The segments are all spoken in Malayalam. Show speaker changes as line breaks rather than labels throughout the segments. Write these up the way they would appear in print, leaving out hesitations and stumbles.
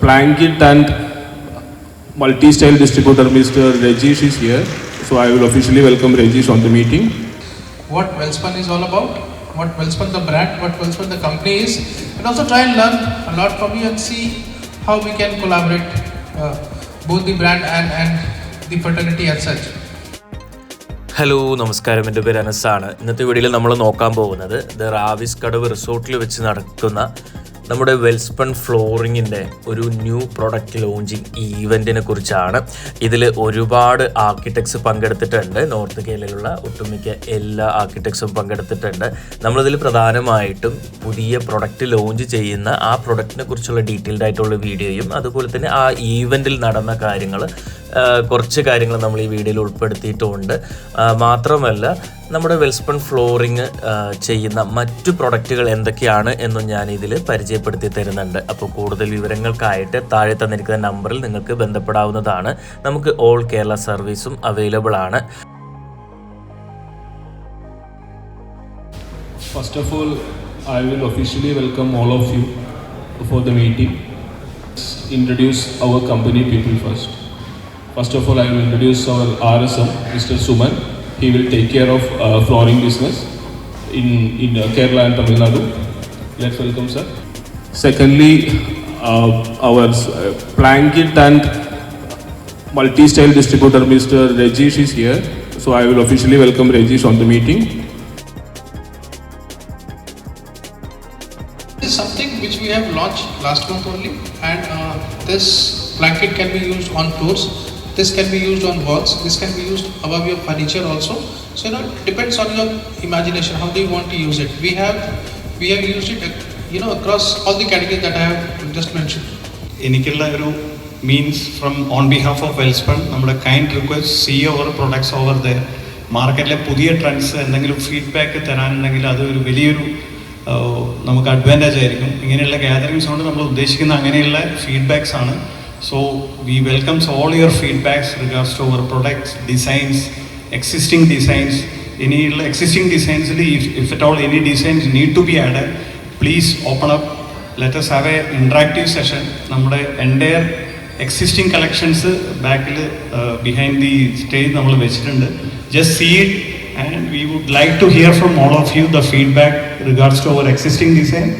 Plankit and multi-style distributor Mr. Rajesh is here. So I will officially welcome Rajesh on the meeting.
What Welspun is all about, what Welspun the brand, what Welspun the company is, and also try and learn a lot from you and see how we can collaborate both the brand and the fraternity as such.
Hello നമസ്കാരം, എൻ്റെ പേര് അനസാണ്. ഇന്നത്തെ വീഡിയോയിൽ നമ്മൾ നോക്കാൻ പോകുന്നത് റാവിസ് കടവ് റിസോർട്ടിൽ വെച്ച് നടക്കുന്ന നമ്മുടെ വെൽസ്പൺ ഫ്ലോറിങ്ങിൻ്റെ ഒരു ന്യൂ പ്രൊഡക്റ്റ് ലോഞ്ചിങ് ഈവൻറ്റിനെ കുറിച്ചാണ്. ഇതിൽ ഒരുപാട് ആർക്കിടെക്ട്സ് പങ്കെടുത്തിട്ടുണ്ട്. നോർത്ത് കേരളയിലുള്ള ഒട്ടുമിക്ക എല്ലാ ആർക്കിടെക്ട്സും പങ്കെടുത്തിട്ടുണ്ട്. നമ്മളിതിൽ പ്രധാനമായിട്ടും പുതിയ പ്രൊഡക്റ്റ് ലോഞ്ച് ചെയ്യുന്ന ആ പ്രൊഡക്റ്റിനെ കുറിച്ചുള്ള ഡീറ്റെയിൽഡ് ആയിട്ടുള്ള വീഡിയോയും അതുപോലെ തന്നെ ആ ഈവൻറ്റിൽ നടന്ന കുറച്ച് കാര്യങ്ങൾ നമ്മൾ ഈ വീഡിയോയിൽ ഉൾപ്പെടുത്തിയിട്ടുമുണ്ട്. മാത്രമല്ല നമ്മുടെ വെൽസ്പൺ ഫ്ലോറിങ് ചെയ്യുന്ന മറ്റു പ്രൊഡക്റ്റുകൾ എന്തൊക്കെയാണ് എന്നും ഞാൻ ഇതിൽ പരിചയപ്പെടുത്തി തരുന്നുണ്ട്. അപ്പോൾ കൂടുതൽ വിവരങ്ങൾക്കായിട്ട് താഴെ തന്നിരിക്കുന്ന നമ്പറിൽ നിങ്ങൾക്ക് ബന്ധപ്പെടാവുന്നതാണ്. നമുക്ക് ഓൾ കേരള സർവീസും അവൈലബിൾ ആണ്.
First of all, I will officially welcome all of you for the meeting. Let's introduce our company people first. First of all, I will introduce our RSM, Mr. Suman. He will take care of flooring business in Kerala and Tamil Nadu. Let's welcome sir. Secondly, our Plankit and multi-style distributor Mr. Rajesh is here. So I will officially welcome Rajesh on the meeting.
This is something which we have launched last month only, and this Plankit can be used on doors. This can be used on walls. This can be used above your furniture also. So it depends on your imagination. How do you want to use it? We have used it, across all the categories that I have just mentioned.
എനിക്കുള്ള ഒരു means from on behalf of Welspun നമ്മുടെ kind request see our products over the മാർക്കറ്റിലെ പുതിയ ട്രെൻഡ്സ് എന്തെങ്കിലും ഫീഡ്ബാക്ക് തരാനുണ്ടെങ്കിൽ അത് ഒരു വലിയൊരു നമുക്ക് അഡ്വാൻറ്റേജ് ആയിരിക്കും. ഇങ്ങനെയുള്ള ഗ്യാതറിങ്സ് കൊണ്ട് നമ്മൾ ഉദ്ദേശിക്കുന്ന അങ്ങനെയുള്ള ഫീഡ്ബാക്സ് ആണ്. So we welcome all your feedbacks regards to our products, designs, existing designs. Any existing designs, if at all any designs need to be added, please open up. Let us have a interactive session. Nammade entire existing collections back behind the stage nammal vechittunde. Just see it, and we would like to hear from all of you the feedback regards to our existing design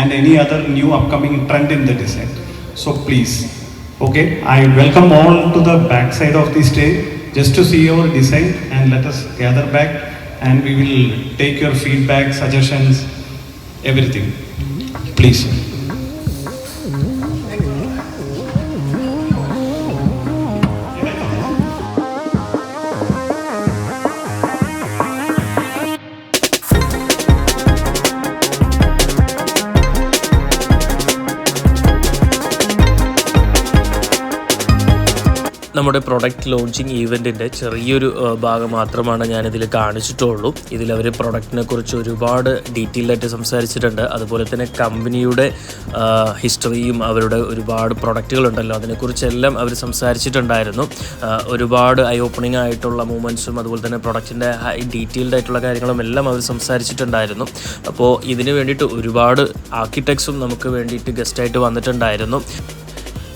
and any other new upcoming trend in the design. So please, okay, I welcome all to the back side of the stage just to see your design, and let us gather back and we will take your feedback, suggestions, everything. Please.
നമ്മുടെ പ്രൊഡക്റ്റ് ലോഞ്ചിങ് ഈവൻറ്റിൻ്റെ ചെറിയൊരു ഭാഗം മാത്രമാണ് ഞാനിതിൽ കാണിച്ചിട്ടുള്ളൂ. ഇതിലവർ പ്രൊഡക്റ്റിനെ കുറിച്ച് ഒരുപാട് ഡീറ്റെയിൽഡായിട്ട് സംസാരിച്ചിട്ടുണ്ട്. അതുപോലെ തന്നെ കമ്പനിയുടെ ഹിസ്റ്ററിയും അവരുടെ ഒരുപാട് പ്രൊഡക്റ്റുകളുണ്ടല്ലോ അതിനെക്കുറിച്ചെല്ലാം അവർ സംസാരിച്ചിട്ടുണ്ടായിരുന്നു. ഒരുപാട് ഐ ഓപ്പണിംഗ് ആയിട്ടുള്ള മൂമെൻറ്റ്സും അതുപോലെ തന്നെ പ്രൊഡക്റ്റിൻ്റെ ഡീറ്റെയിൽഡ് ആയിട്ടുള്ള കാര്യങ്ങളും എല്ലാം അവർ സംസാരിച്ചിട്ടുണ്ടായിരുന്നു. അപ്പോൾ ഇതിന് വേണ്ടിയിട്ട് ഒരുപാട് ആർക്കിടെക്ട്സും നമുക്ക് വേണ്ടിയിട്ട് ഗസ്റ്റായിട്ട് വന്നിട്ടുണ്ടായിരുന്നു.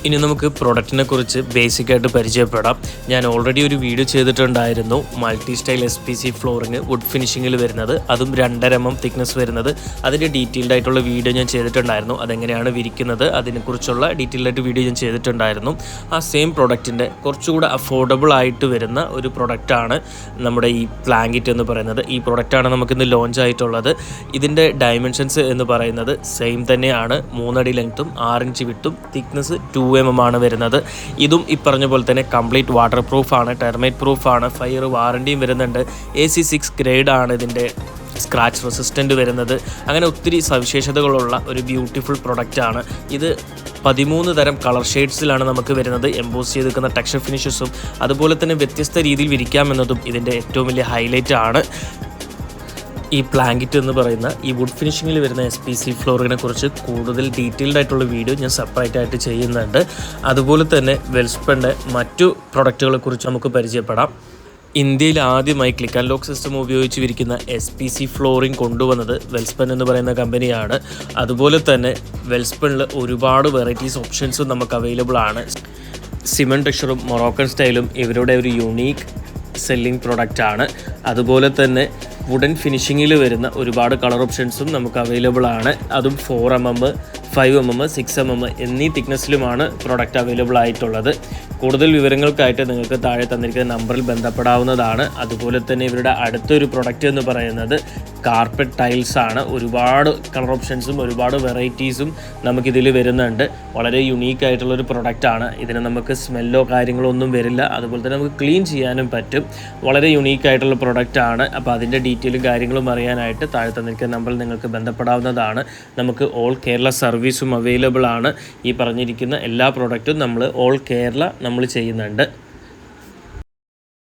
ഇനി നമുക്ക് പ്രൊഡക്റ്റിനെ കുറിച്ച് ബേസിക്കായിട്ട് പരിചയപ്പെടാം. ഞാൻ ഓൾറെഡി ഒരു വീഡിയോ ചെയ്തിട്ടുണ്ടായിരുന്നു, multi style SPC flooring wood ഫിനിഷിങ്ങിൽ വരുന്നത്, അതും 2.5 mm തിക്നെസ് വരുന്നത്. അതിൻ്റെ ഡീറ്റെയിൽഡ് ആയിട്ടുള്ള വീഡിയോ ഞാൻ ചെയ്തിട്ടുണ്ടായിരുന്നു. അതെങ്ങനെയാണ് വിരിക്കുന്നത് അതിനെക്കുറിച്ചുള്ള ഡീറ്റെയിൽഡ് ആയിട്ട് വീഡിയോ ഞാൻ ചെയ്തിട്ടുണ്ടായിരുന്നു. ആ സെയിം പ്രൊഡക്റ്റിൻ്റെ കുറച്ചുകൂടെ അഫോർഡബിൾ ആയിട്ട് വരുന്ന ഒരു പ്രൊഡക്റ്റാണ് നമ്മുടെ ഈ പ്ലാങ്കിറ്റ് എന്ന് പറയുന്നത്. ഈ പ്രൊഡക്റ്റാണ് നമുക്കിന്ന് ലോഞ്ച് ആയിട്ടുള്ളത്. ഇതിൻ്റെ ഡയമെൻഷൻസ് എന്ന് പറയുന്നത് സെയിം തന്നെയാണ്. 3 അടി ലെങ്ത്തും 6 ഇഞ്ച് വിട്ടും തിക്നെസ് 2 mm ആണ് വരുന്നത്. ഇതും ഈ പറഞ്ഞ പോലെ തന്നെ കംപ്ലീറ്റ് വാട്ടർ പ്രൂഫാണ്, ടെർമൈറ്റ് പ്രൂഫാണ്, ഫയർ വാറണ്ടിയും വരുന്നുണ്ട്. AC6 ഗ്രേഡ് ആണ് ഇതിൻ്റെ സ്ക്രാച്ച് റെസിസ്റ്റൻ്റ് വരുന്നത്. അങ്ങനെ ഒത്തിരി സവിശേഷതകളുള്ള ഒരു ബ്യൂട്ടിഫുൾ പ്രൊഡക്റ്റാണ് ഇത്. 13 തരം കളർ ഷെയ്ഡ്സിലാണ് നമുക്ക് വരുന്നത്. എംബോസ് ചെയ്തിരിക്കുന്ന ടെക്സ്ചർ ഫിനിഷസും അതുപോലെ തന്നെ വ്യത്യസ്ത രീതിയിൽ വിരിക്കാമെന്നതും ഇതിൻ്റെ ഏറ്റവും വലിയ ഹൈലൈറ്റ് ആണ്. ഈ പ്ലാങ്കിറ്റ് എന്ന് പറയുന്ന ഈ വുഡ് ഫിനിഷിങ്ങിൽ വരുന്ന SPC ഫ്ലോറിനെ കുറിച്ച് കൂടുതൽ ഡീറ്റെയിൽഡ് ആയിട്ടുള്ള വീഡിയോ ഞാൻ സെപ്പറേറ്റ് ആയിട്ട് ചെയ്യുന്നുണ്ട്. അതുപോലെ തന്നെ വെൽസ്പണിൻ്റെ മറ്റു പ്രൊഡക്റ്റുകളെ കുറിച്ച് നമുക്ക് പരിചയപ്പെടാം. ഇന്ത്യയിൽ ആദ്യമായി ക്ലിക്ക് ആൻഡ് ലോക്ക് സിസ്റ്റം ഉപയോഗിച്ച് വിരിക്കുന്ന SPC ഫ്ലോറിംഗ് കൊണ്ടുവന്നത് വെൽസ്പൺ എന്ന് പറയുന്ന കമ്പനിയാണ്. അതുപോലെ തന്നെ വെൽസ്പണിൽ ഒരുപാട് വെറൈറ്റീസ് ഓപ്ഷൻസും നമുക്ക് അവൈലബിൾ ആണ്. സിമൻ ടെക്സ്ചറും മൊറോക്കൻ സ്റ്റൈലും ഇവരുടെ ഒരു യുണീക്ക് സെല്ലിംഗ് പ്രൊഡക്റ്റാണ്. അതുപോലെ തന്നെ വുഡൻ ഫിനിഷിങ്ങിൽ വരുന്ന ഒരുപാട് കളർ ഓപ്ഷൻസും നമുക്ക് അവൈലബിൾ ആണ്. അതും 4mm, 5mm, 6mm എന്നീ തിക്നെസ്സിലുമാണ് പ്രൊഡക്റ്റ് അവൈലബിൾ ആയിട്ടുള്ളത്. കൂടുതൽ വിവരങ്ങൾക്കായിട്ട് നിങ്ങൾക്ക് താഴെ തന്നിരിക്കുന്ന നമ്പറിൽ ബന്ധപ്പെടാവുന്നതാണ്. അതുപോലെ തന്നെ ഇവരുടെ അടുത്തൊരു പ്രൊഡക്റ്റ് എന്ന് പറയുന്നത് കാർപ്പറ്റ് ടൈൽസ് ആണ്. ഒരുപാട് കളർ ഓപ്ഷൻസും ഒരുപാട് വെറൈറ്റീസും നമുക്കിതിൽ വരുന്നുണ്ട്. വളരെ യുണീക്ക് ആയിട്ടുള്ളൊരു പ്രൊഡക്റ്റാണ്. ഇതിന് നമുക്ക് സ്മെല്ലോ കാര്യങ്ങളോ ഒന്നും വരില്ല. അതുപോലെ തന്നെ നമുക്ക് ക്ലീൻ ചെയ്യാനും പറ്റും. വളരെ യുണീക്ക് ആയിട്ടുള്ള പ്രൊഡക്റ്റാണ്. അപ്പോൾ അതിൻ്റെ ഡീറ്റെയിലും കാര്യങ്ങളും അറിയാനായിട്ട് താഴെ തന്നിരിക്കുന്ന നമ്പറിൽ നിങ്ങൾക്ക് ബന്ധപ്പെടാവുന്നതാണ്. നമുക്ക് ഓൾ കേരള സർവീസും അവൈലബിൾ ആണ്. ഈ പറഞ്ഞിരിക്കുന്ന എല്ലാ പ്രൊഡക്റ്റും നമ്മൾ ഓൾ കേരള നമ്മൾ ചെയ്യുന്നുണ്ട്.